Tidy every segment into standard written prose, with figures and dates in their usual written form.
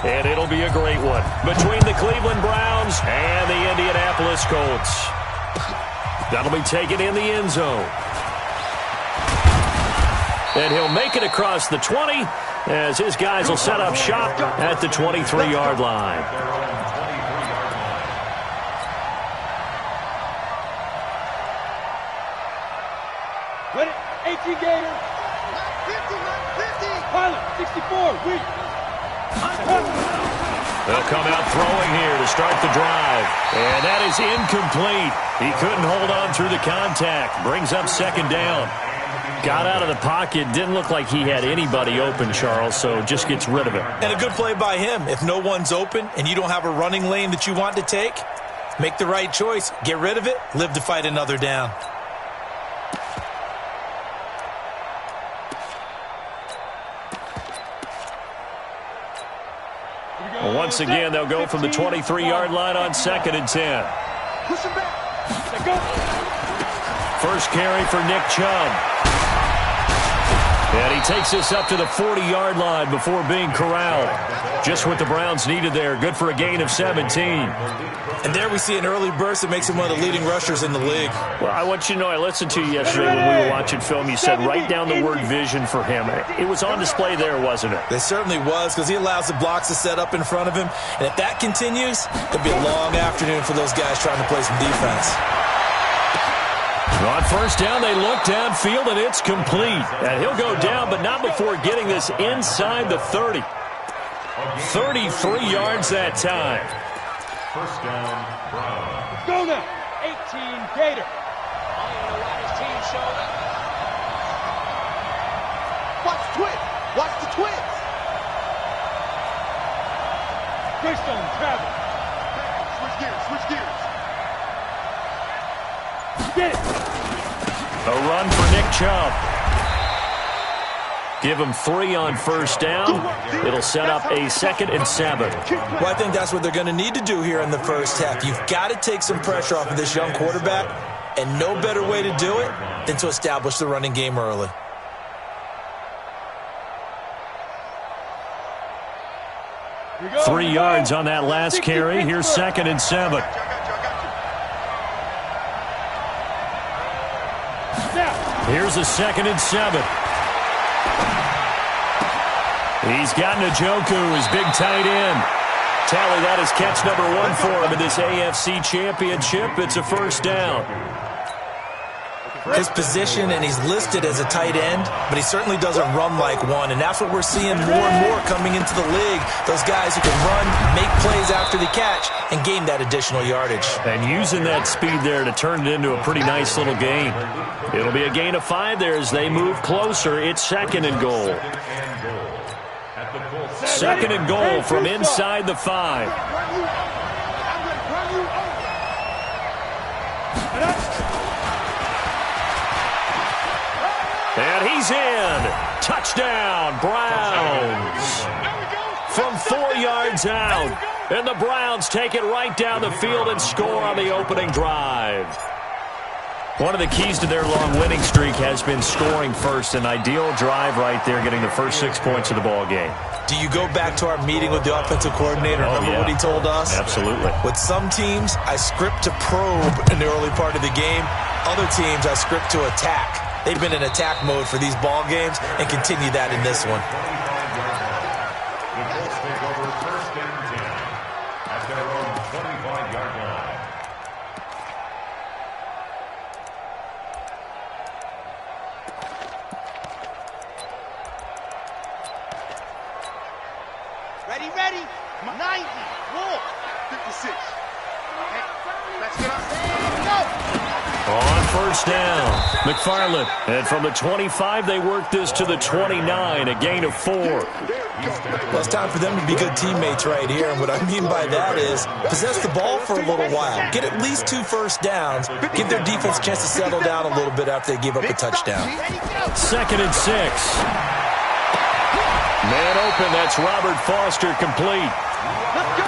and it'll be a great one between the Cleveland Browns and the Indianapolis Colts. That'll be taken in the end zone. And he'll make it across the 20 as his guys will set up shop at the 23-yard line. Ready? 18 Gator. 50, 50. Pilot, 64, weak. They'll come out throwing here to start the drive. And that is incomplete. He couldn't hold on through the contact. Brings up second down. Got out of the pocket. Didn't look like he had anybody open, Charles, so just gets rid of it. And a good play by him. If no one's open and you don't have a running lane that you want to take, make the right choice. Get rid of it. Live to fight another down. Well, once again, they'll go from the 23-yard line on 2nd and 10. Push him back. Go. First carry for Nick Chubb. And he takes this up to the 40-yard line before being corralled. Just what the Browns needed there. Good for a gain of 17. And there we see an early burst that makes him one of the leading rushers in the league. Well, I want you to know, I listened to you yesterday when we were watching film. You said write down the word vision for him. It was on display there, wasn't it? It certainly was, because he allows the blocks to set up in front of him. And if that continues, it'll be a long afternoon for those guys trying to play some defense. On first down, they look downfield, and it's complete. And he'll go down, but not before getting this inside the 30. 33 yards that time. First down, Browns. Let's go now. 18 Gator. Watch twins. Watch the twins. Greystone, travel. Switch gears. Switch gears. Get it. A run for Nick Chubb. Give him 3 on first down. It'll set up a 2nd and 7. Well, I think that's what they're going to need to do here in the first half. You've got to take some pressure off of this young quarterback, and no better way to do it than to establish the running game early. Go. 3 yards on that last carry. Here's 2nd and 7. Here's a 2nd and 7. He's got Njoku, his big tight end. Tally, that is catch number 1 for him in this AFC Championship. It's a first down. His position, and he's listed as a tight end, but he certainly doesn't run like one, and that's what we're seeing more and more coming into the league. Those guys who can run, make plays after the catch, and gain that additional yardage. And using that speed there to turn it into a pretty nice little gain. It'll be a gain of 5 there as they move closer. It's 2nd and goal. 2nd and goal from inside the 5. And he's in. Touchdown, Browns. From 4 yards out. And the Browns take it right down the field and score on the opening drive. One of the keys to their long winning streak has been scoring first. An ideal drive right there, getting the first 6 points of the ball game. Do you go back to our meeting with the offensive coordinator? Remember what he told us? Absolutely. With some teams, I script to probe in the early part of the game. Other teams, I script to attack. They've been in attack mode for these ball games and continue that in this one. The Colts take over 1st and 10 at their own 25-yard line. Ready. 90. Roll. 56. Hey, let's get up. Go. On first down, McFarland. And from the 25, they work this to the 29, a gain of 4. Well, it's time for them to be good teammates right here. And what I mean by that is possess the ball for a little while. Get at least 2 first downs. Give their defense a chance to settle down a little bit after they give up a touchdown. 2nd and 6. Man open, that's Robert Foster complete.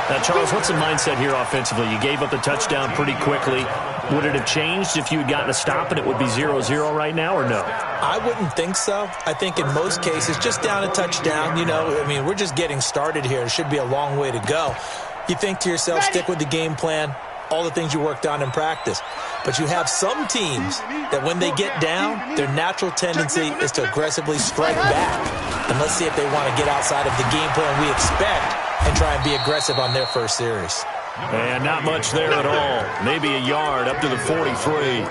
Now, Charles, what's the mindset here offensively? You gave up the touchdown pretty quickly. Would it have changed if you had gotten a stop and it would be 0-0 right now, or no? I wouldn't think so. I think in most cases, just down a touchdown, we're just getting started here. It should be a long way to go. You think to yourself, stick with the game plan, all the things you worked on in practice. But you have some teams that when they get down, their natural tendency is to aggressively strike back. And let's see if they want to get outside of the game plan we expect and try and be aggressive on their first series. And not much there at all. Maybe a yard up to the 43.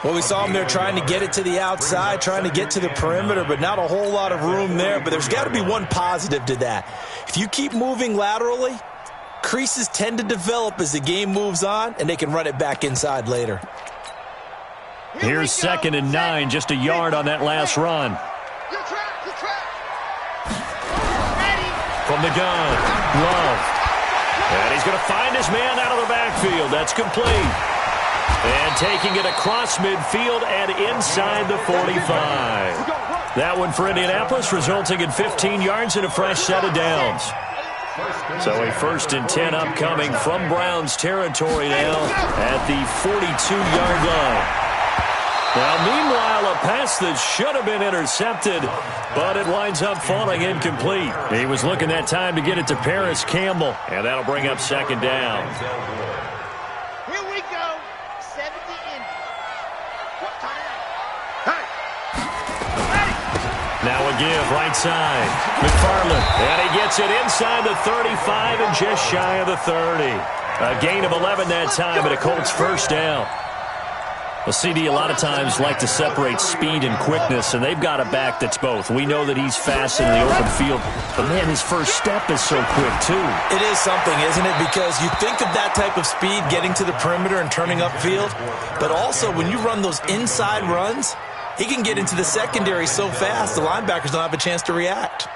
Well, we saw them there trying to get it to the outside, trying to get to the perimeter, but not a whole lot of room there. But there's got to be one positive to that. If you keep moving laterally, creases tend to develop as the game moves on, and they can run it back inside later. Here's 2nd and 9, just a yard on that last run. From the gun, Love. And he's going to find his man out of the backfield. That's complete. And taking it across midfield and inside the 45. That one for Indianapolis, resulting in 15 yards and a fresh set of downs. So a 1st and 10 upcoming from Browns territory now at the 42-yard line. Now, meanwhile, a pass that should have been intercepted, but it winds up falling incomplete. He was looking that time to get it to Paris Campbell, and that'll bring up 2nd down. Here we go. 70 Indy. What time? Hey! Now a give, right side. McFarland, and he gets it inside the 35 and just shy of the 30. A gain of 11 that time, but a Colts 1st down. Well, CD a lot of times like to separate speed and quickness, and they've got a back that's both. We know that he's fast in the open field, but, man, his first step is so quick, too. It is something, isn't it? Because you think of that type of speed getting to the perimeter and turning upfield, but also when you run those inside runs, he can get into the secondary so fast the linebackers don't have a chance to react.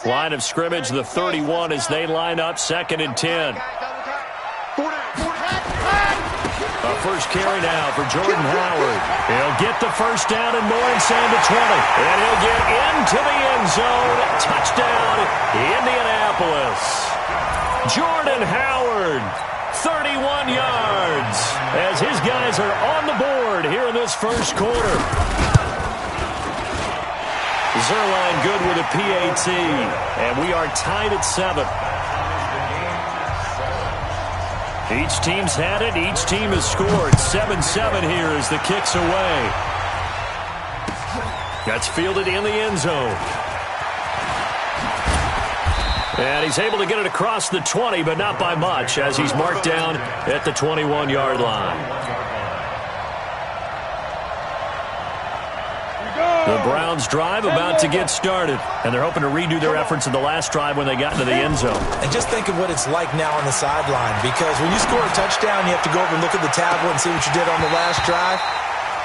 Line of scrimmage, the 31 as they line up, 2nd and 10. A first carry now for Jordan Howard. He'll get the 1st down and more inside the 20. And he'll get into the end zone. Touchdown, Indianapolis. Jordan Howard, 31 yards, as his guys are on the board here in this first quarter. Zerline good with a PAT, and we are tied at 7. Each team's had it. Each team has scored. 7-7 here as the kick's away. That's fielded in the end zone. And he's able to get it across the 20, but not by much, as he's marked down at the 21-yard line. The Browns drive about to get started, and they're hoping to redo their efforts in the last drive when they got into the end zone. And just think of what it's like now on the sideline, because when you score a touchdown, you have to go over and look at the tablet and see what you did on the last drive.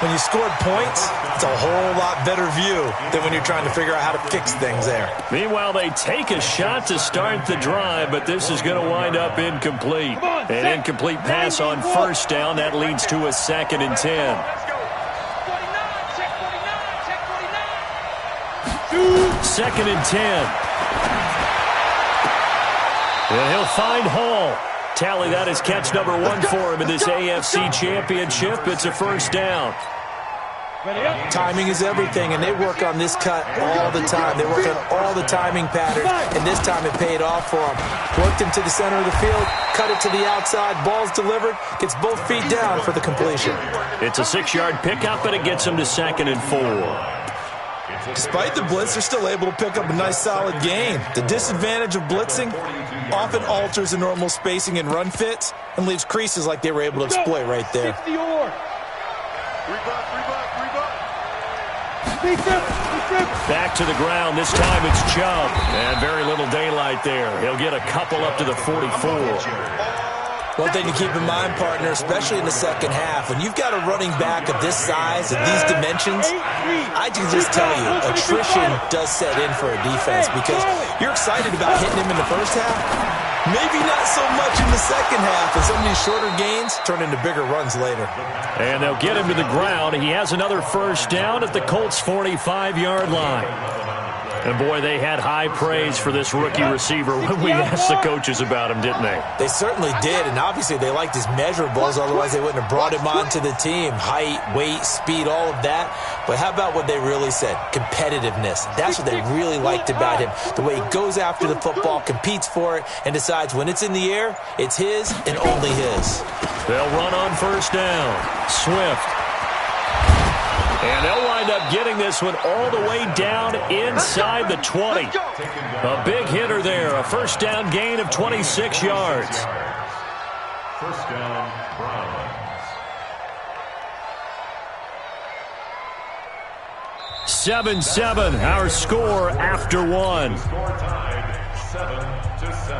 When you scored points, it's a whole lot better view than when you're trying to figure out how to fix things there. Meanwhile, they take a shot to start the drive, but this is going to wind up incomplete. An incomplete pass on 1st down. That leads to a 2nd and 10. 2nd and 10. And he'll find Hall. Tally that is catch number 1 for him in this AFC Championship. It's a 1st down. Timing is everything, and they work on this cut all the time. They work on all the timing patterns, and this time it paid off for them. Worked him to the center of the field, cut it to the outside, ball's delivered, gets both feet down for the completion. It's a 6-yard pickup, and it gets him to 2nd and 4. Despite the blitz, they're still able to pick up a nice, solid gain. The disadvantage of blitzing often alters the normal spacing and run fits and leaves creases like they were able to exploit right there. Back to the ground. This time it's Chubb. And very little daylight there. He'll get a couple up to the 44. One thing to keep in mind, partner, especially in the second half, when you've got a running back of this size and these dimensions, I can just tell you, attrition does set in for a defense because you're excited about hitting him in the first half, Maybe not so much in the second half, and some of these shorter gains turn into bigger runs later. And they'll get him to the ground. He has another first down at the Colts' 45-yard line. And, boy, they had high praise for this rookie receiver when we asked the coaches about him, didn't they? They certainly did, and obviously they liked his measurables. Otherwise, they wouldn't have brought him onto the team. Height, weight, speed, all of that. But how about what they really said? Competitiveness. That's what they really liked about him. The way he goes after the football, competes for it, and decides when it's in the air, it's his and only his. They'll run on first down. Swift. And they'll wind up getting this one all the way down inside the 20. A big hitter there. A first down gain of 26 yards. First down, Browns. 7-7, our score after one. Score tied 7-7.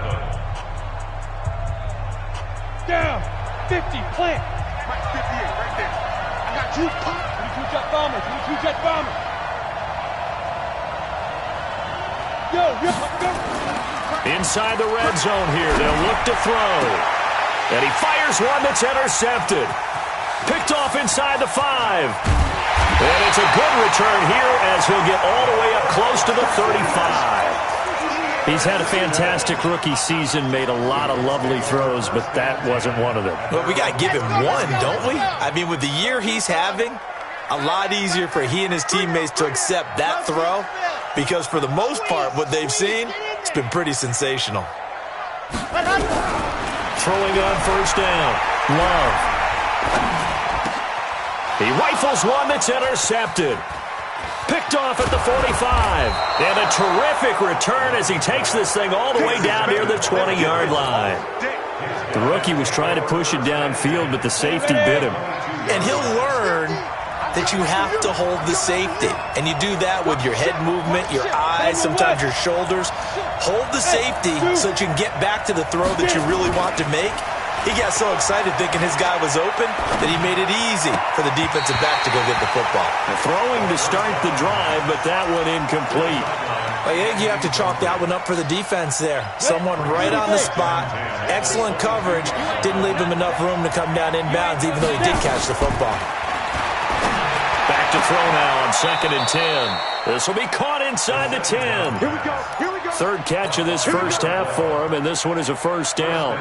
Down. 50. Plant. Right, 58, right there. I got two pop. 22 jet bomber. 22 jet bomber. Yo. Inside the red zone here. They'll look to throw. And he fires one that's intercepted. Picked off inside the 5. And it's a good return here as he'll get all the way up close to the 35. He's had a fantastic rookie season, made a lot of lovely throws, but that wasn't one of them. Well, we got to give him one, don't we? I mean, with the year he's having, a lot easier for he and his teammates to accept that throw because for the most part, what they've seen, it's been pretty sensational. Throwing on first down. Love. He rifles one that's intercepted. Picked off at the 45. And a terrific return as he takes this thing all the way down near the 20-yard line. The rookie was trying to push it downfield, but the safety bit him. And he'll learn that you have to hold the safety. And you do that with your head movement, your eyes, sometimes your shoulders. Hold the safety so that you can get back to the throw that you really want to make. He got so excited thinking his guy was open that he made it easy for the defensive back to go get the football. Throwing to start the drive, but that one incomplete. I think you have to chalk that one up for the defense there. Someone right on the spot. Excellent coverage. Didn't leave him enough room to come down inbounds, even though he did catch the football. Back to throw now on 2nd and 10. This will be caught inside the 10. Here we go. Third catch of this first half for him, and this one is a first down.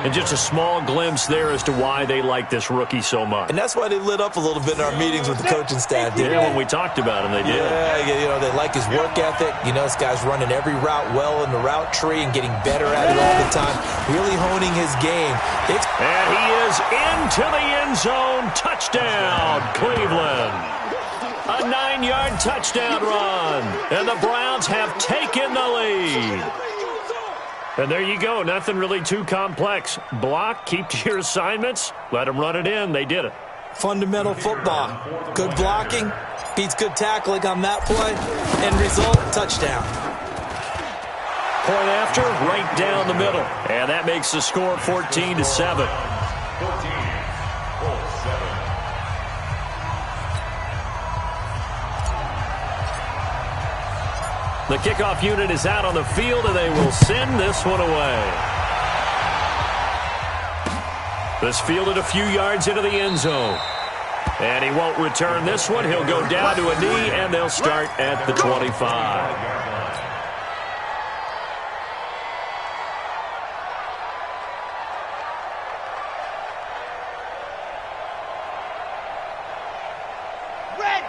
And just a small glimpse there as to why they like this rookie so much. And that's why they lit up a little bit in our meetings with the coaching staff, didn't they? When we talked about him, they did. Yeah, you know, they like his work ethic. You know, this guy's running every route well in the route tree and getting better at it all the time. Really honing his game. And he is into the end zone. Touchdown, Cleveland. A 9-yard touchdown run. And the Browns have taken the lead. And there you go. Nothing really too complex. Block, keep to your assignments, let them run it in. They did it. Fundamental football. Good blocking beats good tackling on that play. End result, touchdown. Point after, right down the middle. And that makes the score 14-7. The kickoff unit is out on the field, and they will send this one away. This fielded a few yards into the end zone. And he won't return this one. He'll go down to a knee, and they'll start at the 25.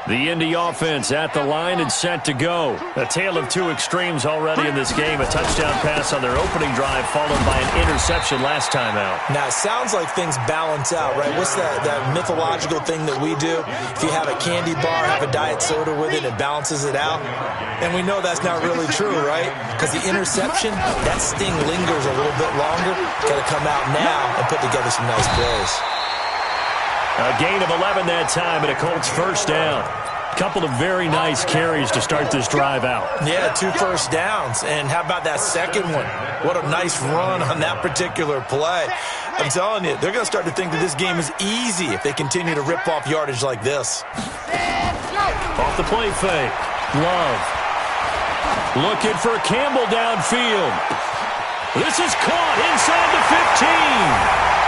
The Indy offense at the line and set to go. A tale of two extremes already in this game. A touchdown pass on their opening drive followed by an interception last time out. Now, it sounds like things balance out, right? What's that mythological thing that we do? If you have a candy bar, have a diet soda with it, it balances it out. And we know that's not really true, right? Because the interception, that sting lingers a little bit longer. Got to come out now and put together some nice plays. A gain of 11 that time and a Colts first down. Couple of very nice carries to start this drive out. Yeah, 2 first downs. And how about that second one? What a nice run on that particular play. I'm telling you, they're going to start to think that this game is easy if they continue to rip off yardage like this. Off the play fake. Love. Looking for Campbell downfield. This is caught inside the 15.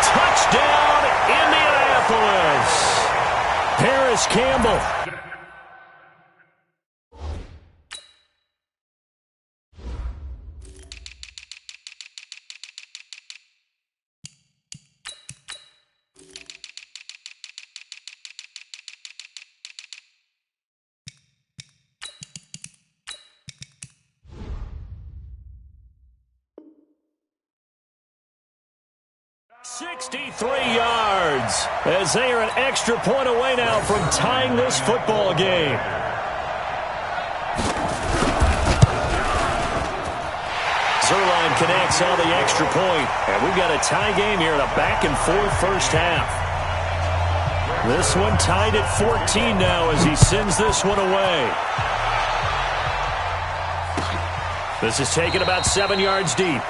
Touchdown, Indianapolis. Paris Campbell. 63 yards as they are an extra point away now from tying this football game. Zerline connects on the extra point, and we've got a tie game here in a back-and-forth first half. This one tied at 14 now as he sends this one away. This is taken about 7 yards deep.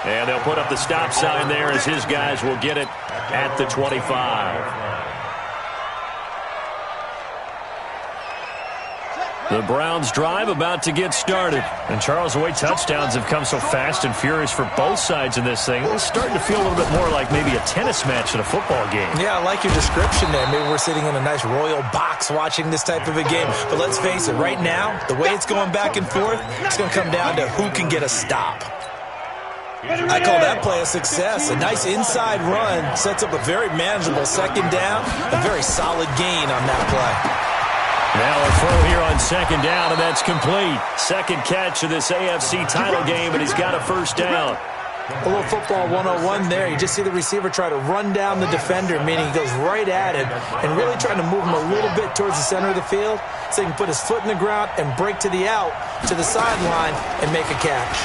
And they'll put up the stop sign there as his guys will get it at the 25. The Browns drive about to get started. And Charles, the way touchdowns have come so fast and furious for both sides in this thing, it's starting to feel a little bit more like maybe a tennis match in a football game. Yeah, I like your description there. Maybe we're sitting in a nice royal box watching this type of a game. But let's face it, right now, the way it's going back and forth, it's going to come down to who can get a stop. I call that play a success. A nice inside run sets up a very manageable second down. A very solid gain on that play. Now a throw here on second down, and that's complete. Second catch of this AFC title game, and he's got a first down. A little football 101 there. You just see the receiver try to run down the defender, meaning he goes right at him and really trying to move him a little bit towards the center of the field so he can put his foot in the ground and break to the out, to the sideline, and make a catch.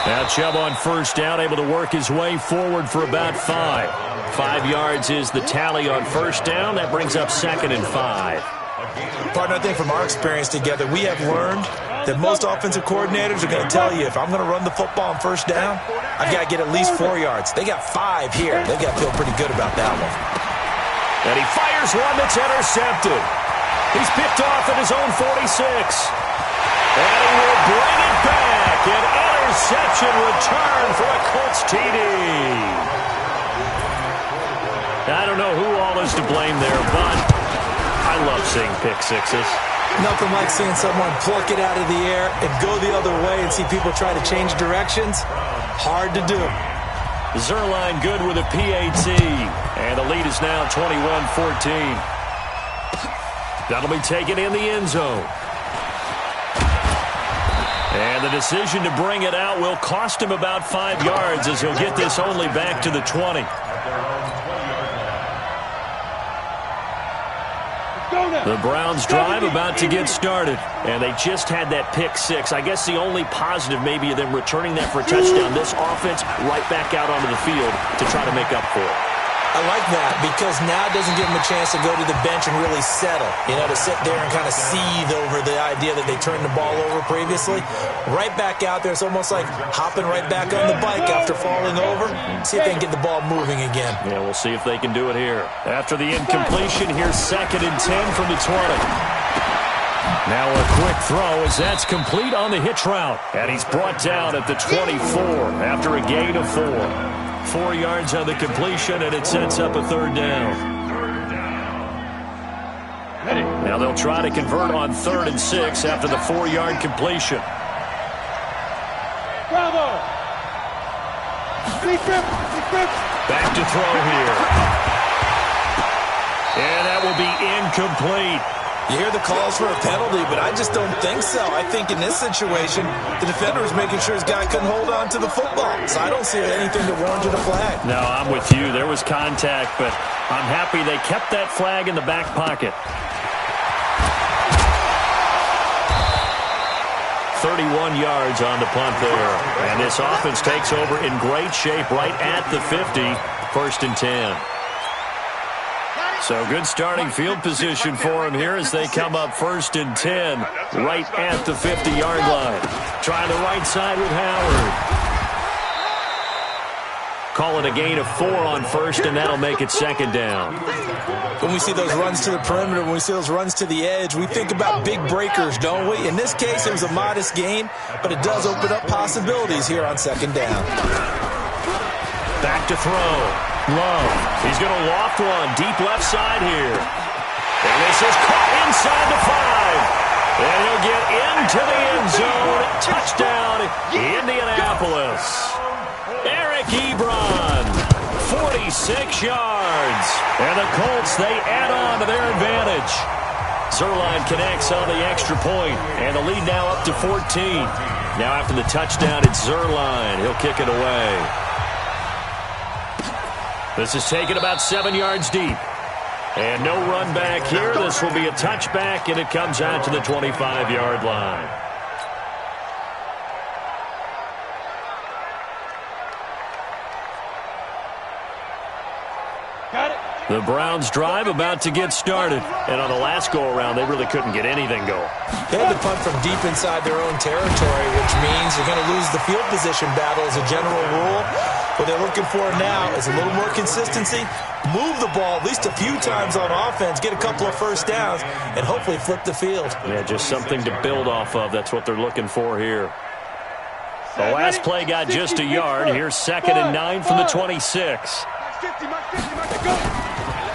Now Chubb on first down, able to work his way forward for about 5. 5 yards is the tally on first down. That brings up 2nd and 5. Partner, I think from our experience together, we have learned that most offensive coordinators are going to tell you, if I'm going to run the football on first down, I've got to get at least 4 yards. They got 5 here. They've got to feel pretty good about that one. And he fires one that's intercepted. He's picked off at his own 46. And he will bring it back. An interception return for a Colts TD. I don't know who all is to blame there, but I love seeing pick sixes. Nothing like seeing someone pluck it out of the air and go the other way and see people try to change directions. Hard to do. Zerline good with a PAT, and the lead is now 21-14. That'll be taken in the end zone. And the decision to bring it out will cost him about 5 yards as he'll get this only back to the 20. The Browns drive about to get started, and they just had that pick six. I guess the only positive maybe of them returning that for a touchdown. This offense right back out onto the field to try to make up for it. I like that because now it doesn't give them a chance to go to the bench and really settle, to sit there and kind of seethe over the idea that they turned the ball over previously. Right back out there, it's almost like hopping right back on the bike after falling over. See if they can get the ball moving again. Yeah, we'll see if they can do it here. After the incompletion, here's 2nd and 10 from the 20. Now a quick throw as that's complete on the hitch route. And he's brought down at the 24 after a gain of 4. 4 yards on the completion, and it sets up a 3rd down. Now they'll try to convert on 3rd and 6 after the 4-yard completion. Bravo! Back to throw here. And that will be incomplete. You hear the calls for a penalty, but I just don't think so. I think in this situation, the defender was making sure his guy couldn't hold on to the football. So I don't see anything that warranted a flag. No, I'm with you. There was contact, but I'm happy they kept that flag in the back pocket. 31 yards on the punt there. And this offense takes over in great shape right at the 50. 1st and 10. So good starting field position for him here as they come up 1st and 10 right at the 50-yard line. Trying the right side with Howard. Call it a gain of 4 on first, and that'll make it second down. When we see those runs to the perimeter, when we see those runs to the edge, we think about big breakers, don't we? In this case, it was a modest gain, but it does open up possibilities here on second down. Back to throw. Love. He's going to loft one deep left side here. And this is caught inside the 5. And he'll get into the end zone. Touchdown, Indianapolis. Eric Ebron, 46 yards. And the Colts, they add on to their advantage. Zuerlein connects on the extra point, and the lead now up to 14. Now after the touchdown, it's Zuerlein. He'll kick it away. This is taken about 7 yards deep. And no run back here. This will be a touchback, and it comes out to the 25-yard line. Got it. The Browns' drive about to get started. And on the last go-around, they really couldn't get anything going. They had to punt from deep inside their own territory, which means they're going to lose the field position battle as a general rule. What they're looking for now is a little more consistency, move the ball at least a few times on offense, get a couple of first downs, and hopefully flip the field. Yeah, just something to build off of. That's what they're looking for here. The last play got just a yard. Here's 2nd and 9 from the 26.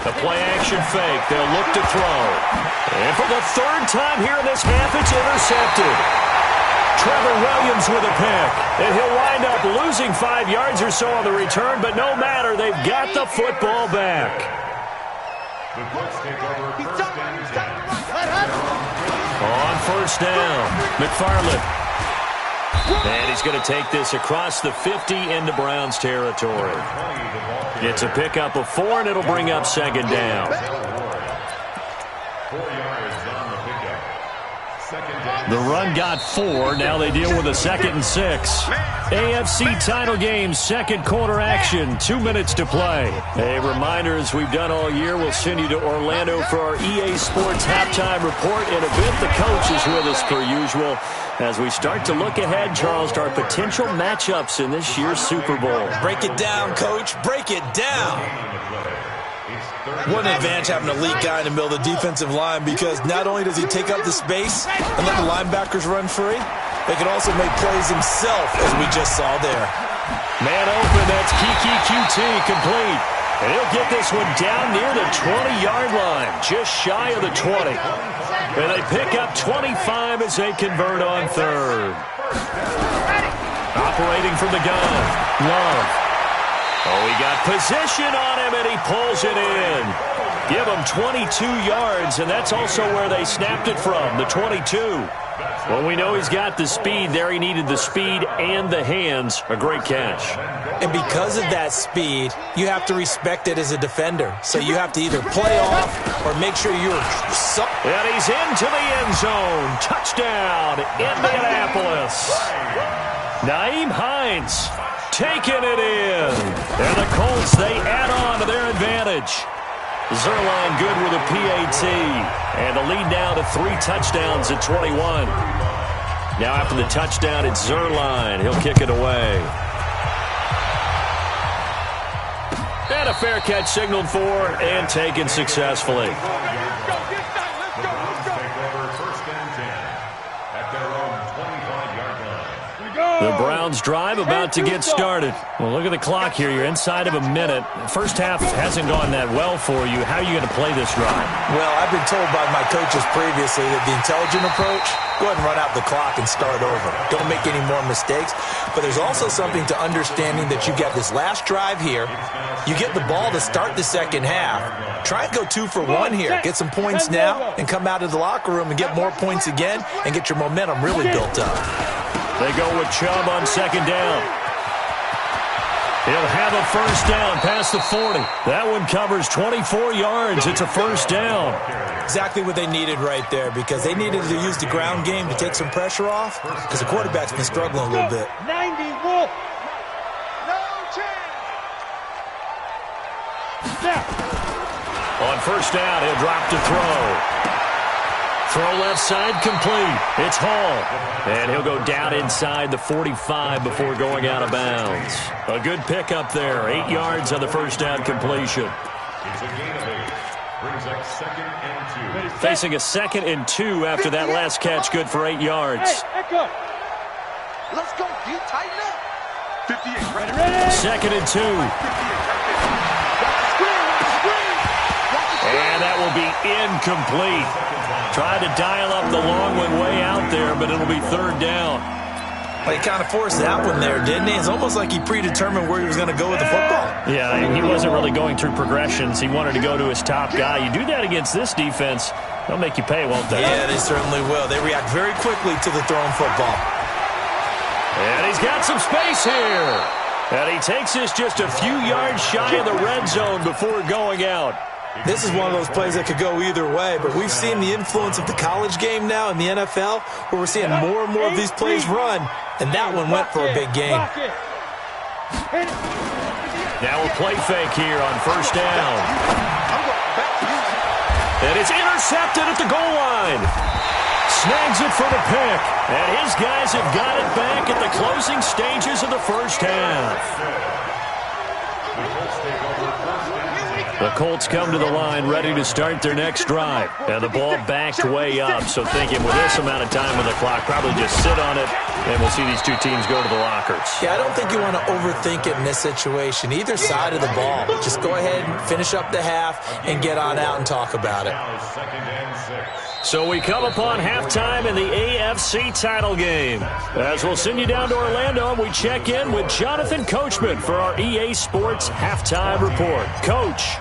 The play-action fake. They'll look to throw. And for the 3rd time here in this half, it's intercepted. Trevor Williams with a pick. And he'll wind up losing 5 yards or so on the return, but no matter, they've got the football back. The Colts take over first and 10. On first down, McFarland. And he's going to take this across the 50 into Browns territory. It's a pickup of 4, and it'll bring up second down. 4 yards on the pickup. Second down. The run got 4. Now they deal with a 2nd and 6. AFC title game, second quarter action. 2 minutes to play. A reminder, as we've done all year, we'll send you to Orlando for our EA Sports halftime report. In a bit, the coach is with us per usual as we start to look ahead, Charles, to our potential matchups in this year's Super Bowl. Break it down, Coach. Break it down. What an advantage having an elite guy in the middle of the defensive line, because not only does he take up the space and let the linebackers run free, they can also make plays himself, as we just saw there. Man open, that's Kiki QT complete. And he'll get this one down near the 20-yard line, just shy of the 20. And they pick up 25 as they convert on 3rd. Operating from the gun, Love. Oh, he got position on him, and he pulls it in. Give him 22 yards, and that's also where they snapped it from, the 22. Well, we know he's got the speed there. He needed the speed and the hands. A great catch. And because of that speed, you have to respect it as a defender. So you have to either play off or make sure you're... And he's into the end zone. Touchdown, Indianapolis. Naeem Hines taking it in. And the Colts, they add on to their advantage. Zuerlein good with a PAT. And the lead now to 3 touchdowns at 21. Now after the touchdown, it's Zuerlein. He'll kick it away. And a fair catch signaled for and taken successfully. The Browns drive about to get started. Well, look at the clock here. You're inside of a minute. First half hasn't gone that well for you. How are you going to play this drive? Well, I've been told by my coaches previously that the intelligent approach, go ahead and run out the clock and start over. Don't make any more mistakes. But there's also something to understanding that you got this last drive here. You get the ball to start the second half. Try and go 2 for 1 here. Get some points now and come out of the locker room and get more points again and get your momentum really built up. They go with Chubb on second down. He'll have a first down past the 40. That one covers 24 yards. It's a first down. Exactly what they needed right there, because they needed to use the ground game to take some pressure off, because the quarterback's been struggling a little bit. 90 Wolf. No chance. Now. On first down, he'll drop to throw. Throw left side complete. It's Hall. And he'll go down inside the 45 before going out of bounds. A good pickup there. 8 yards on the first down completion. It's a gain of 8. Brings up 2nd and 2. Facing a 2nd and 2 after that last catch. Good for 8 yards. Let's go, dude. Tighten up. 58. Ready. 2nd and 2. And that will be incomplete. Tried to dial up the long one way out there, but it'll be 3rd down. Well, he kind of forced that one there, didn't he? It's almost like he predetermined where he was going to go with the football. Yeah, he wasn't really going through progressions. He wanted to go to his top guy. You do that against this defense, they'll make you pay, won't they? Yeah, they certainly will. They react very quickly to the thrown football. And he's got some space here. And he takes this just a few yards shy of the red zone before going out. This is one of those plays that could go either way, but we've seen the influence of the college game now in the NFL, where we're seeing more and more of these plays run, and that one went for a big gain. Now a play fake here on 1st down. And it's intercepted at the goal line. Snags it for the pick, and his guys have got it back at the closing stages of the first half. The Colts come to the line ready to start their next drive. And the ball backed way up, so thinking with this amount of time on the clock, probably just sit on it, and we'll see these two teams go to the lockers. Yeah, I don't think you want to overthink it in this situation. Either side of the ball. Just go ahead and finish up the half and get on out and talk about it. So we come upon halftime in the AFC title game. As we'll send you down to Orlando, and we check in with Jonathan Coachman for our EA Sports Halftime Report. Coach,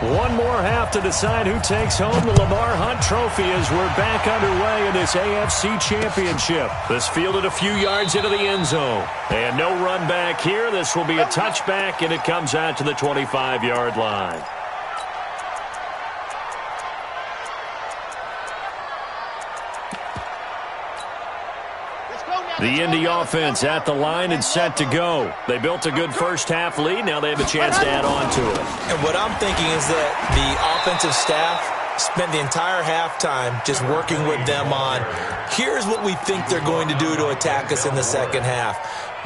one more half to decide who takes home the Lamar Hunt Trophy as we're back underway in this AFC Championship. This fielded a few yards into the end zone. And no run back here. This will be a touchback, and it comes out to the 25-yard line. The Indy offense at the line and set to go. They built a good first half lead. Now they have a chance to add on to it. And what I'm thinking is that the offensive staff spent the entire halftime just working with them on, here's what we think they're going to do to attack us in the second half.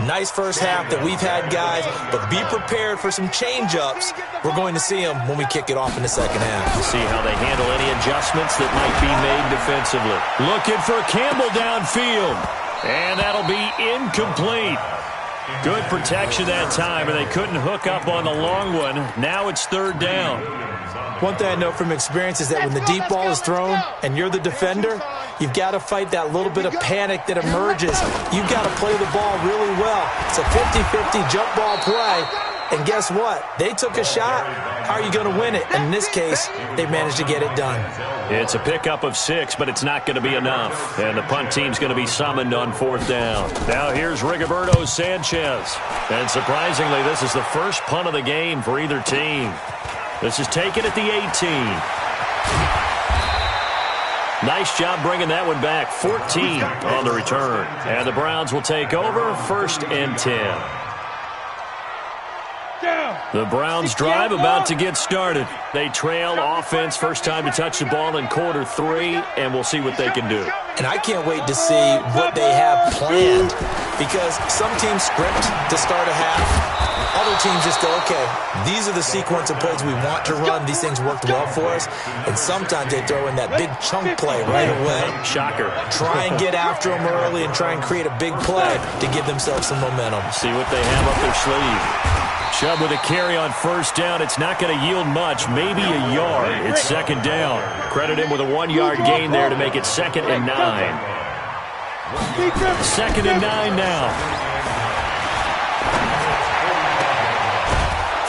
Nice first half that we've had, guys, but be prepared for some change-ups. We're going to see them when we kick it off in the second half. See how they handle any adjustments that might be made defensively. Looking for Campbell downfield. And that'll be incomplete. Good protection that time, and they couldn't hook up on the long one. Now it's 3rd down. One thing I know from experience is that when the deep ball is thrown and you're the defender, you've got to fight that little bit of panic that emerges. You've got to play the ball really well. It's a 50-50 jump ball play. And guess what? They took a shot. How are you going to win it? And in this case, they managed to get it done. It's a pickup of 6, but it's not going to be enough. And the punt team's going to be summoned on 4th down. Now here's Rigoberto Sanchez. And surprisingly, this is the first punt of the game for either team. This is taken at the 18. Nice job bringing that one back. 14 on the return. And the Browns will take over 1st and 10. The Browns drive about to get started. They trail offense first time to touch the ball in quarter 3, and we'll see what they can do. And I can't wait to see what they have planned, because some teams script to start a half. Other teams just go, okay, these are the sequence of plays we want to run. These things worked well for us. And sometimes they throw in that big chunk play right away. Shocker. Try and get after them early and try and create a big play to give themselves some momentum. See what they have up their sleeve. Chubb with a carry on 1st down. It's not going to yield much, maybe a yard. It's 2nd down. Credit him with a 1-yard gain there to make it 2nd and 9. 2nd and 9 now.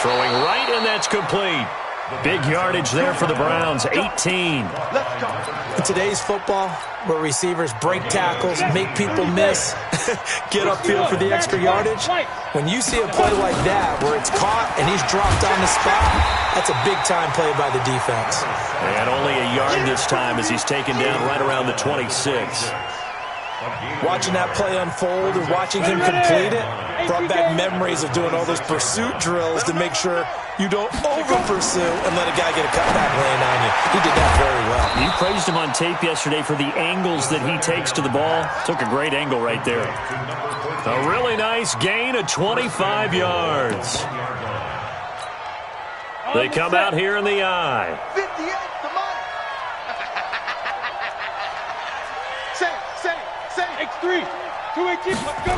Throwing right, and that's complete. Big yardage there for the Browns, 18. In today's football, where receivers break tackles, make people miss, get upfield for the extra yardage, when you see a play like that where it's caught and he's dropped on the spot, that's a big-time play by the defense. And only a yard this time as he's taken down right around the 26. Watching that play unfold and watching him complete it brought back memories of doing all those pursuit drills to make sure you don't over-pursue and let a guy get a cutback laying on you. He did that very well. You praised him on on tape yesterday for the angles that he takes to the ball. Took a great angle right there. A really nice gain of 25 yards. They come out here in the I. 58, come on. Say. X3, 218, let's go.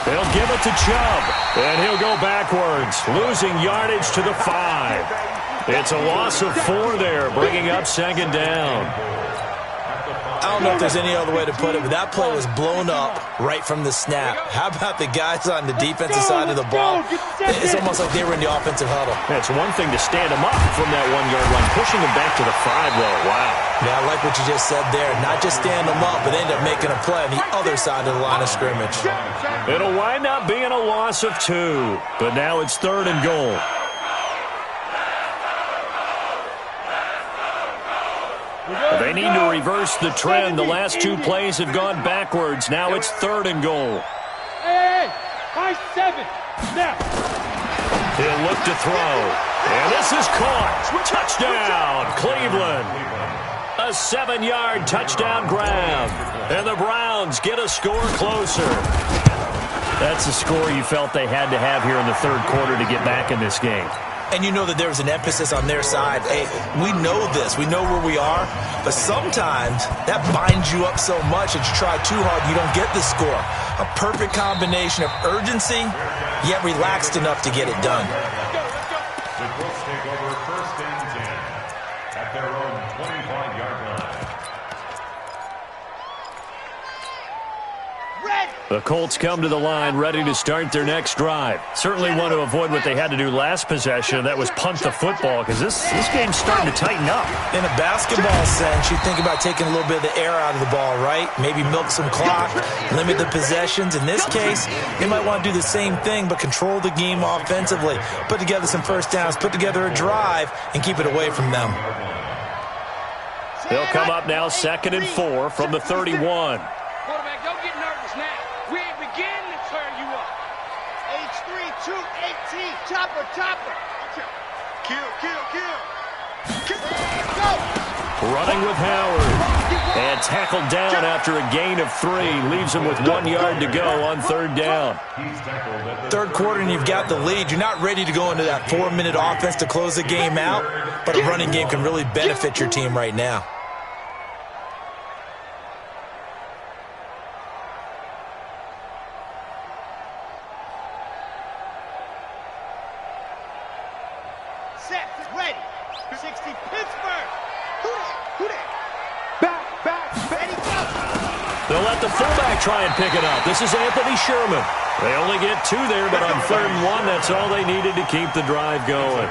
They'll give it to Chubb, and he'll go backwards, losing yardage to the 5. It's a loss of 4 there, bringing up second down. I don't know if there's any other way to put it, but that play was blown up right from the snap. How about the guys on the defensive side of the ball? It's almost like they were in the offensive huddle. It's one thing to stand them up from that 1-yard line, pushing them back to the 5, though. Wow. Yeah, I like what you just said there. Not just stand them up, but end up making a play on the other side of the line of scrimmage. It'll wind up being a loss of 2, but now it's 3rd and goal. They need to reverse the trend. The last 2 plays have gone backwards. Now it's 3rd and goal. Hey, high 7. Now. He'll look to throw. And this is caught. Touchdown, Cleveland. A 7-yard touchdown grab. And the Browns get a score closer. That's a score you felt they had to have here in the 3rd quarter to get back in this game. And you know that there was an emphasis on their side. Hey, we know this. We know where we are. But sometimes that binds you up so much that you try too hard, you don't get the score. A perfect combination of urgency, yet relaxed enough to get it done. The Colts take over 1st and 10 at their own 25-yard line. The Colts come to the line ready to start their next drive. Certainly want to avoid what they had to do last possession. That was punt the football, because this game's starting to tighten up. In a basketball sense, you think about taking a little bit of the air out of the ball, right? Maybe milk some clock, limit the possessions. In this case, they might want to do the same thing, but control the game offensively. Put together some first downs, put together a drive, and keep it away from them. They'll come up now 2nd and 4 from the 31. Quarterback, don't get nervous now. We ain't beginning to turn you up. H3, 218, chopper. Kill. Go. Running with Howard. And tackled down after a gain of 3. Leaves him with 1 yard to go on 3rd down. 3rd quarter and you've got the lead. You're not ready to go into that 4-minute offense to close the game out, but a running game can really benefit your team right now. Set, ready. 60, Pittsburgh. Who that? Back, ready, go. They'll let the fullback try and pick it up. This is Anthony Sherman. They only get 2 there, but on 3rd and 1, that's all they needed to keep the drive going.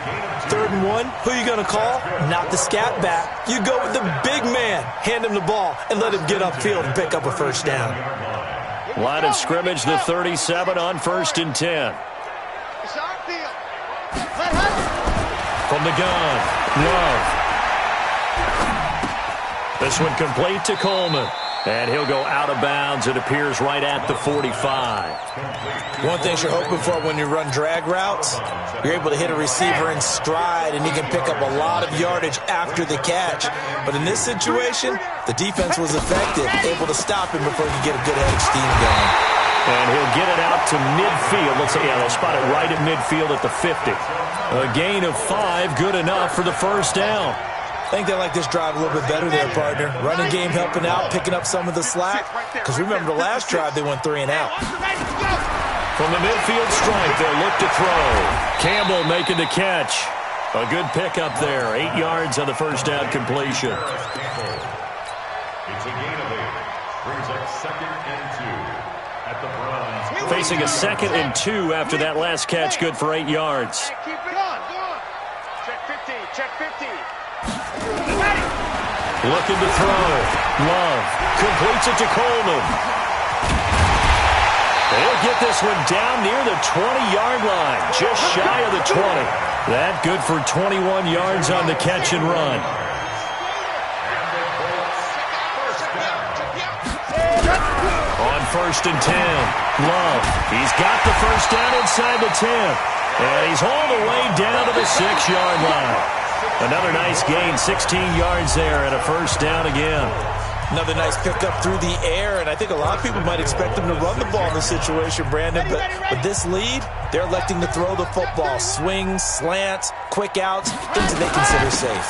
3rd and 1, who are you going to call? Not the scat back. You go with the big man. Hand him the ball and let him get upfield and pick up a first down. Line of scrimmage, the 37 on 1st and 10. It's our field. Let her. From the gun, Love. This one complete to Coleman. And he'll go out of bounds. It appears right at the 45. One thing you're hoping for when you run drag routes, you're able to hit a receiver in stride, and he can pick up a lot of yardage after the catch. But in this situation, the defense was effective, able to stop him before he could get a good head of steam going. And he'll get it out to midfield. Looks like, they'll spot it right at midfield at the 50. A gain of 5, good enough for the first down. I think they like this drive a little bit better there, partner. Running game helping out, picking up some of the slack. Because remember the last drive, they went 3 and out. From the midfield stripe, they'll look to throw. Campbell making the catch. A good pickup there. 8 yards on the first down completion. It's a gain of 8. Brings up 2nd and 2 at the Browns. Facing a 2nd and 2 after that last catch. Good for 8 yards. Keep it on. Check 50. Looking to throw. Love completes it to Coleman. They'll get this one down near the 20-yard line, just shy of the 20. That good for 21 yards on the catch and run. On 1st and 10, Love. He's got the first down inside the 10. And he's all the way down to the 6-yard line. Another nice gain, 16 yards there and a first down again. Another nice pickup through the air, and I think a lot of people might expect them to run the ball in this situation, Brandon, but with this lead, they're electing to throw the football. Swings, slants, quick outs, things that they consider safe.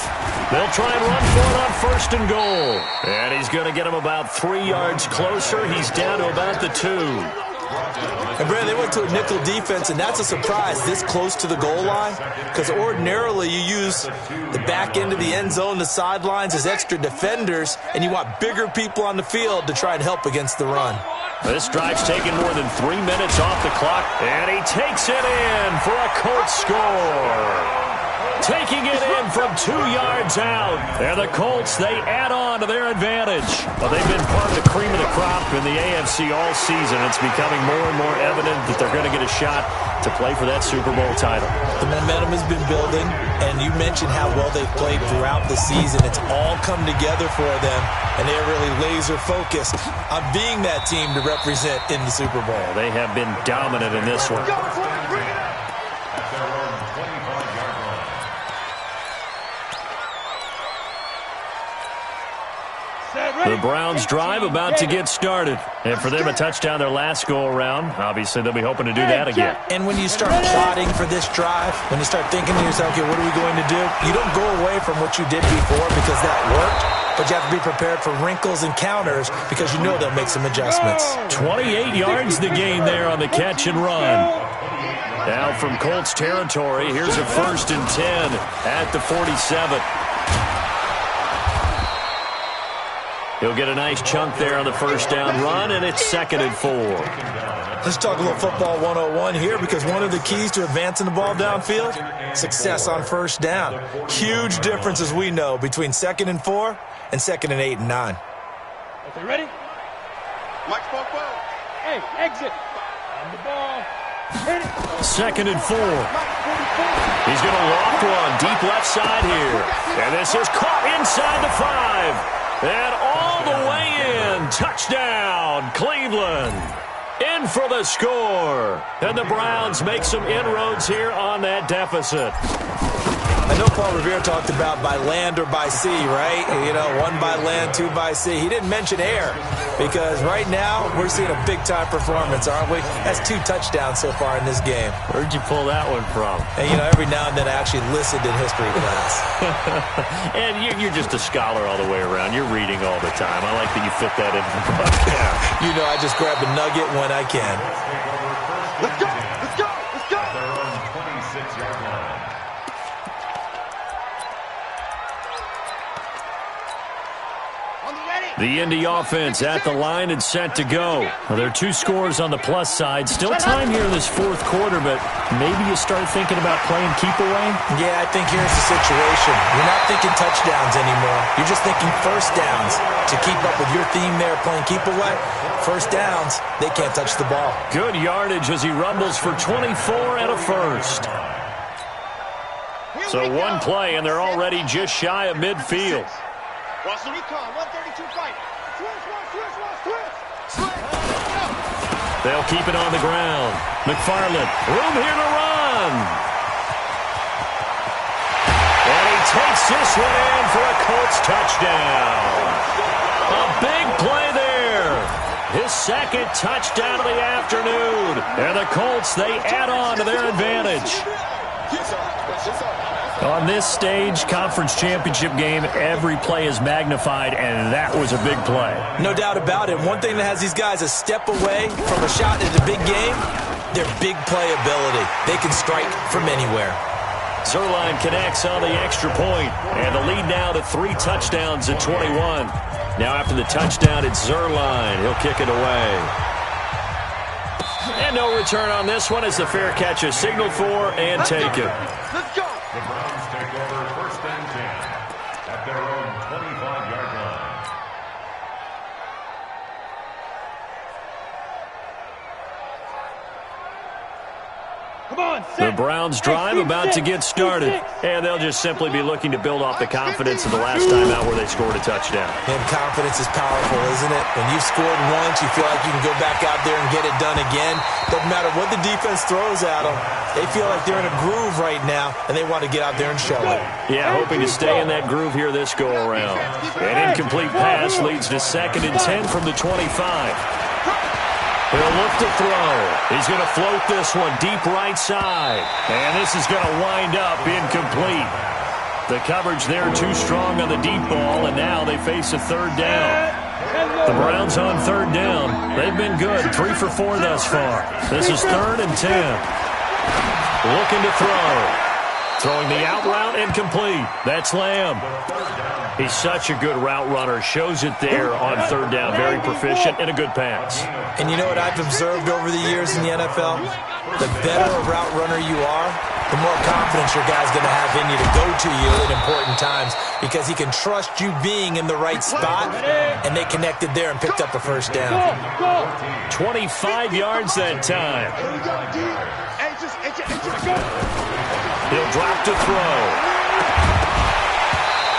They'll try and run for it on first and goal. And he's going to get him about 3 yards closer. He's down to about the 2. And, Brandon, they went to a nickel defense, and that's a surprise this close to the goal line, because ordinarily you use the back end of the end zone, the sidelines as extra defenders, and you want bigger people on the field to try and help against the run. This drive's taken more than 3 minutes off the clock, and he takes it in for a Colts score. Taking it in from 2 yards out. And the Colts, they add on to their advantage. Well, they've been part of the cream of the crop in the AFC all season. It's becoming more and more evident that they're going to get a shot to play for that Super Bowl title. The momentum has been building, and you mentioned how well they've played throughout the season. It's all come together for them, and they're really laser focused on being that team to represent in the Super Bowl. They have been dominant in this one. The Browns drive about to get started. And for them, a touchdown their last go-around. Obviously, they'll be hoping to do that again. And when you start plotting for this drive, when you start thinking to yourself, okay, what are we going to do? You don't go away from what you did before because that worked, but you have to be prepared for wrinkles and counters because you know they'll make some adjustments. 28 yards the gain there on the catch and run. Now from Colts territory, here's a 1st and 10 at the 47. He'll get a nice chunk there on the first down run, and it's 2nd and 4. Let's talk a little football 101 here, because one of the keys to advancing the ball downfield, success on first down. Huge difference, as we know, between 2nd and 4 and 2nd and 8 and 9. Okay, ready? Mike spoke well. Hey, exit. On the ball. Hit it. 2nd and 4. He's going to loft one deep left side here. And this is caught inside the 5. And all the way in. Touchdown, Cleveland. In for the score. And the Browns make some inroads here on that deficit. I know Paul Revere talked about by land or by sea, right? You know, 1 by land, 2 by sea. He didn't mention air because right now we're seeing a big-time performance, aren't we? That's 2 touchdowns so far in this game. Where'd you pull that one from? And, you know, every now and then I actually listened in history class. And you're just a scholar all the way around. You're reading all the time. I like that you fit that in the book. Yeah. You know, I just grab a nugget when I can. Let's go. Let's go. Let's go. Their own 26-yard line. The Indy offense at the line and set to go. Well, there are 2 scores on the plus side. Still time here in this 4th quarter, but maybe you start thinking about playing keep away? Yeah, I think here's the situation. You're not thinking touchdowns anymore. You're just thinking first downs. To keep up with your theme there, playing keep away, first downs, they can't touch the ball. Good yardage as he rumbles for 24 and a first. So 1 play, and they're already just shy of midfield. Russell recon, 132 fight. Switch. They'll keep it on the ground. McFarland, room here to run. And he takes this one in for a Colts touchdown. A big play there. His 2nd touchdown of the afternoon. And the Colts, they add on to their advantage. On this stage, conference championship game, every play is magnified, and that was a big play. No doubt about it. One thing that has these guys a step away from a shot in the big game, their big play ability. They can strike from anywhere. Zuerlein connects on the extra point, and the lead now to 3 touchdowns at 21. Now after the touchdown, it's Zuerlein. He'll kick it away. And no return on this one as the fair catch is signaled for and taken. Let's go. The Browns take over 1st and 10 at their own 25-yard line. Come The Browns drive about to get started, and they'll just simply be looking to build off the confidence of the last time out where they scored a touchdown. And confidence is powerful, isn't it? When you've scored once, you feel like you can go back out there and get it done again. Doesn't matter what the defense throws at them. They feel like they're in a groove right now, and they want to get out there and show it. Yeah, hoping to stay in that groove here this go-around. An incomplete pass leads to 2nd and 10 from the 25. He'll look to throw. He's going to float this one deep right side. And this is going to wind up incomplete. The coverage there too strong on the deep ball, and now they face a 3rd down. The Browns on 3rd down. They've been good, 3 for 4 thus far. This is 3rd and 10. Looking to throw. Throwing the out route incomplete. That's Lamb. He's such a good route runner. Shows it there on 3rd down. Very proficient and a good pass. And you know what I've observed over the years in the NFL? The better a route runner you are, the more confidence your guy's going to have in you to go to you at important times because he can trust you being in the right spot, and they connected there and picked up a 1st down. 25 yards that time. He'll drop to throw.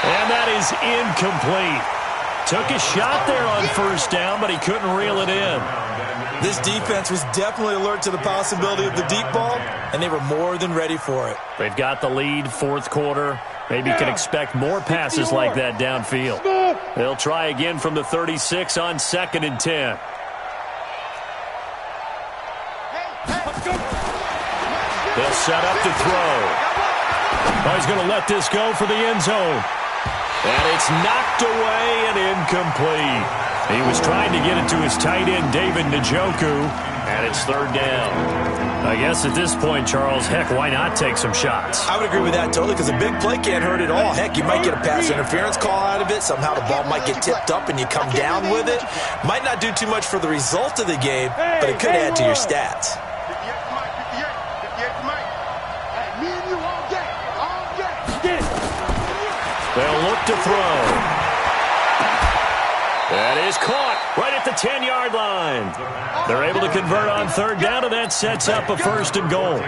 And that is incomplete. Took a shot there on 1st down, but he couldn't reel it in. This defense was definitely alert to the possibility of the deep ball, and they were more than ready for it. They've got the lead, 4th quarter. Maybe can expect more passes like that downfield. They'll try again from the 36 on 2nd and 10. They'll set up to throw. Oh, he's going to let this go for the end zone. And it's knocked away and incomplete. He was trying to get it to his tight end, David Njoku, and it's 3rd down. I guess at this point, Charles, heck, why not take some shots? I would agree with that totally because a big play can't hurt at all. Heck, you might get a pass interference call out of it. Somehow the ball might get tipped up and you come down with it. Might not do too much for the result of the game, but it could add to your stats. They'll look to throw. That is caught right at the 10-yard line. They're able to convert on 3rd down, and that sets up a 1st and goal.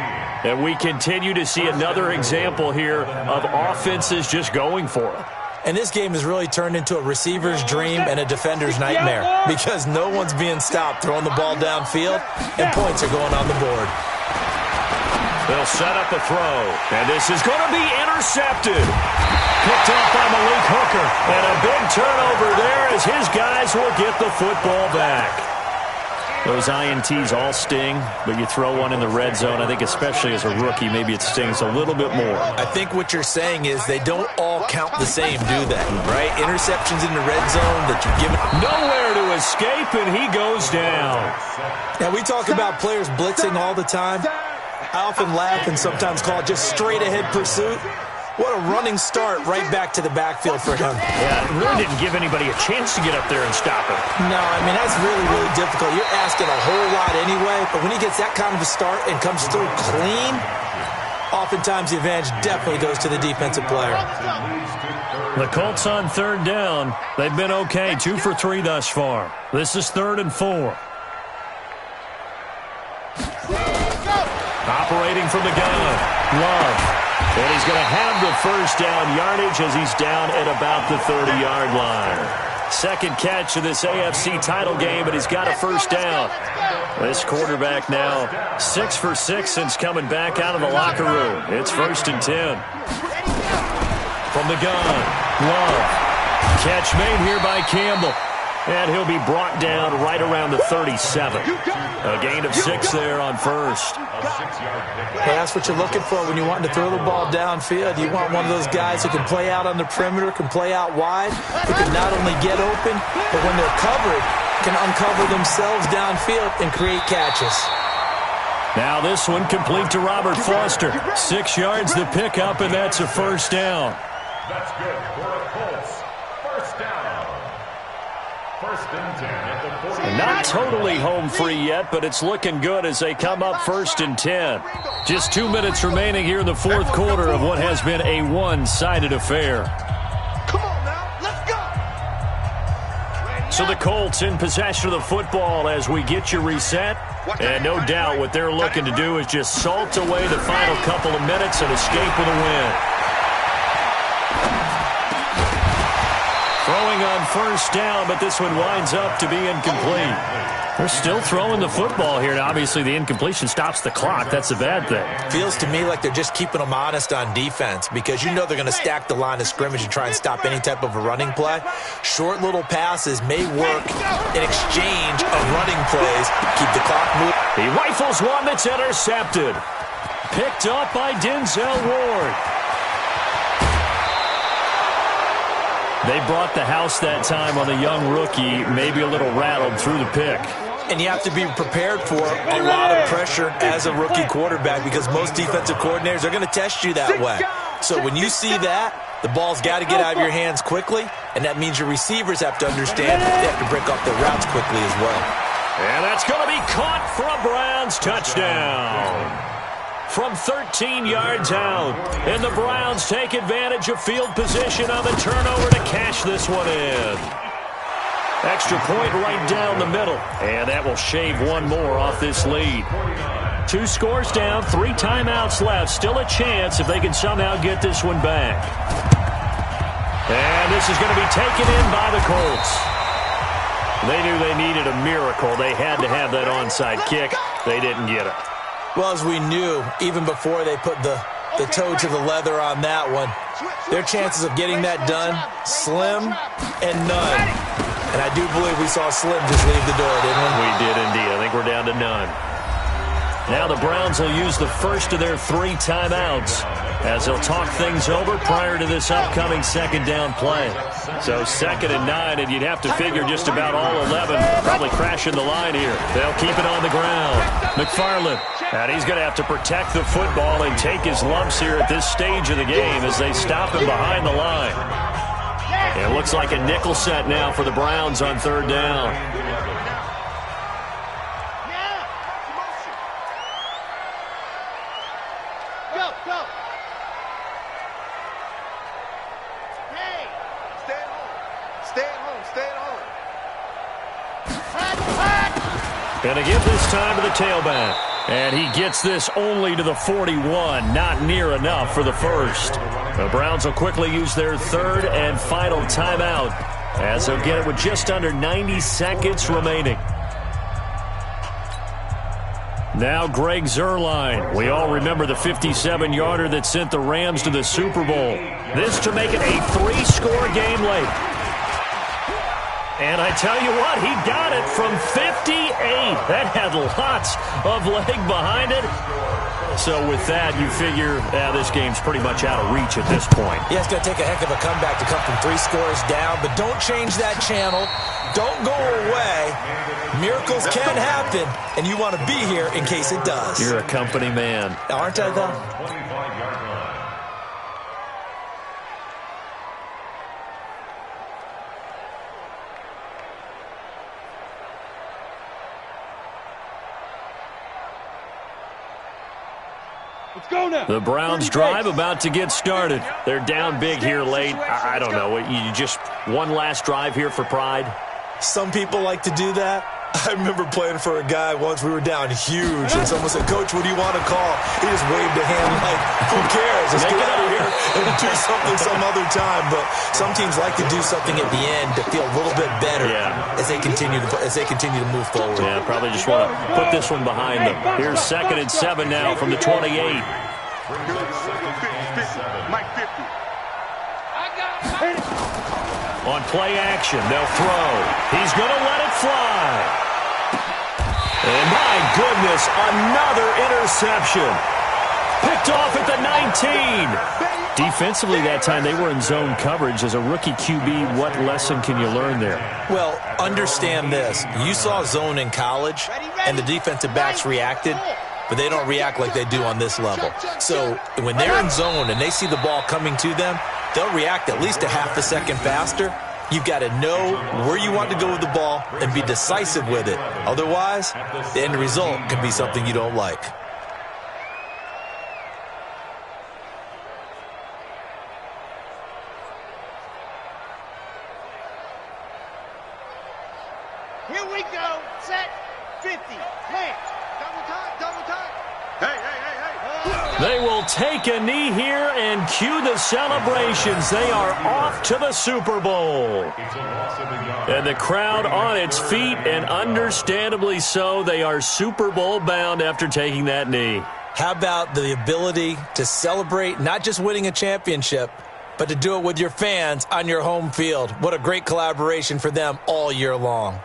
And we continue to see another example here of offenses just going for it. And this game has really turned into a receiver's dream and a defender's nightmare because no one's being stopped throwing the ball downfield, and points are going on the board. They'll set up a throw, and this is going to be intercepted. Picked off by Malik Hooker, and a big turnover there as his guys will get the football back. Those INTs all sting, but you throw one in the red zone, I think especially as a rookie, maybe it stings a little bit more. I think what you're saying is they don't all count the same, do they? Right? Interceptions in the red zone that you're giving. Nowhere to escape, and he goes down. Now, we talk about players blitzing all the time. I often laugh and sometimes call it just straight-ahead pursuit. What a running start right back to the backfield for him. Yeah, it really didn't give anybody a chance to get up there and stop him. No, I mean, that's really, really difficult. You're asking a whole lot anyway, but when he gets that kind of a start and comes through clean, oftentimes the advantage definitely goes to the defensive player. The Colts on 3rd down. They've been okay, 2 for 3 thus far. This is 3rd and 4. Operating from the gun, Love. And he's going to have the 1st down yardage as he's down at about the 30-yard line. 2nd catch of this AFC title game, but he's got a 1st down. This quarterback now 6 for 6 since coming back out of the locker room. It's 1st and 10. From the gun, Love. Catch made here by Campbell. And he'll be brought down right around the 37. A gain of 6 there on 1st. Well, that's what you're looking for when you want to throw the ball downfield. You want one of those guys who can play out on the perimeter, can play out wide, who can not only get open, but when they're covered, can uncover themselves downfield and create catches. Now this one complete to Robert Foster. 6 yards the pickup, and that's a 1st down. That's good for the Colts. 1st down. 1st and 10 at the 40. Not totally home free yet, but it's looking good as they come up 1st and 10. Just 2 minutes remaining here in the 4th quarter of what has been a one-sided affair. So the Colts in possession of the football as we get you reset. And no doubt what they're looking to do is just salt away the final couple of minutes and escape with a win. Throwing on first down, but this one winds up to be incomplete. They're still throwing the football here. Now, obviously, the incompletion stops the clock. That's a bad thing. Feels to me like they're just keeping them honest on defense because you know they're going to stack the line of scrimmage and try and stop any type of a running play. Short little passes may work in exchange of running plays. Keep the clock moving. He rifles one that's intercepted. Picked up by Denzel Ward. They brought the house that time on the young rookie, maybe a little rattled through the pick. And you have to be prepared for a lot of pressure as a rookie quarterback because most defensive coordinators are going to test you that way. So when you see that, the ball's got to get out of your hands quickly, and that means your receivers have to understand they have to break off their routes quickly as well. And that's going to be caught for a Browns touchdown. From 13 yards out, and the Browns take advantage of field position on the turnover to cash this one in. Extra point right down the middle, and that will shave one more off this lead. 2 scores down, 3 timeouts left. Still a chance if they can somehow get this one back. And this is going to be taken in by the Colts. They knew they needed a miracle. They had to have that onside kick. They didn't get it. Well, as we knew, even before they put the toe to the leather on that one, their chances of getting that done, slim and none. And I do believe we saw Slim just leave the door, didn't we? We did indeed. I think we're down to none. Now the Browns will use the first of their 3 timeouts as they'll talk things over prior to this upcoming second down play. So 2nd and 9, and you'd have to figure just about all 11 probably crashing the line here. They'll keep it on the ground. McFarland, and he's going to have to protect the football and take his lumps here at this stage of the game as they stop him behind the line. It looks like a nickel set now for the Browns on 3rd down. And to give this time to the tailback. And he gets this only to the 41. Not near enough for the first. The Browns will quickly use their 3rd and final timeout as they'll get it with just under 90 seconds remaining. Now Greg Zuerlein. We all remember the 57-yarder that sent the Rams to the Super Bowl. This to make it a 3-score game late. And I tell you what, he got it from 58. That had lots of leg behind it. So with that, you figure this game's pretty much out of reach at this point. Yeah, it's going to take a heck of a comeback to come from 3 scores down, but don't change that channel. Don't go away. Miracles can happen, and you want to be here in case it does. You're a company man. Aren't I, though? Let's go now. The Browns drive about to get started. They're down big here late. I don't know. You just one last drive here for pride? Some people like to do that. I remember playing for a guy once. We were down huge, and someone said, "Coach, what do you want to call?" He just waved a hand like, "Who cares? Let's get out of here and do something some other time." But some teams like to do something at the end to feel a little bit better as they continue to move forward. Yeah, probably just want to put this one behind them. Here's 2nd and 7 now from the 28. On play action, they'll throw. He's going to let it fly. And my goodness, another interception. Picked off at the 19. Defensively that time, they were in zone coverage. As a rookie QB, what lesson can you learn there? Well, understand this. You saw zone in college, and the defensive backs reacted, but they don't react like they do on this level. So when they're in zone and they see the ball coming to them, they'll react at least a half a second faster. You've got to know where you want to go with the ball and be decisive with it. Otherwise, the end result can be something you don't like. Here we go. Set. 50. Plant. Double time. Double time. Hey, hey, hey, hey. They will take a knee here and cue the celebrations. They are off to the Super Bowl. And the crowd on its feet, and understandably so. They are Super Bowl bound after taking that knee. How about the ability to celebrate not just winning a championship, but to do it with your fans on your home field? What a great collaboration for them all year long.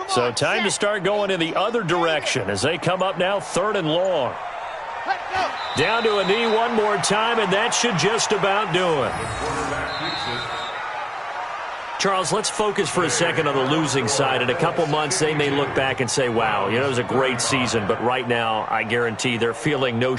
So time to start going in the other direction as they come up now 3rd and long. Down to a knee one more time, and that should just about do it. Charles, let's focus for a second on the losing side. In a couple months, they may look back and say, wow, it was a great season. But right now, I guarantee they're feeling no